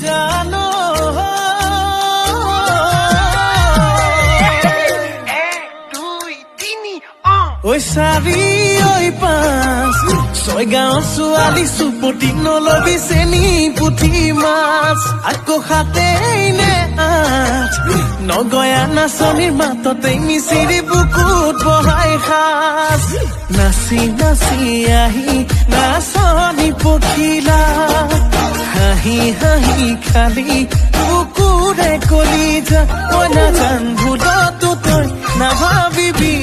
জানো ওই চাৰি ঐ পাঁচ ছয় গাঁৱৰ ছোৱালী চুপতি নলবি চেনি পুঠি মাছ আকৌ সাতেই নে আঠ নগয়া নাচনীৰ মাততেই মিচিৰি বুকুত বহাই সাজ নাচি নাচি আহি নাচনী পখিলা হাঁহি হাঁহি খালি বুকুৰে কলি যা মই নাজান ভুলতো তই নাভাবিবি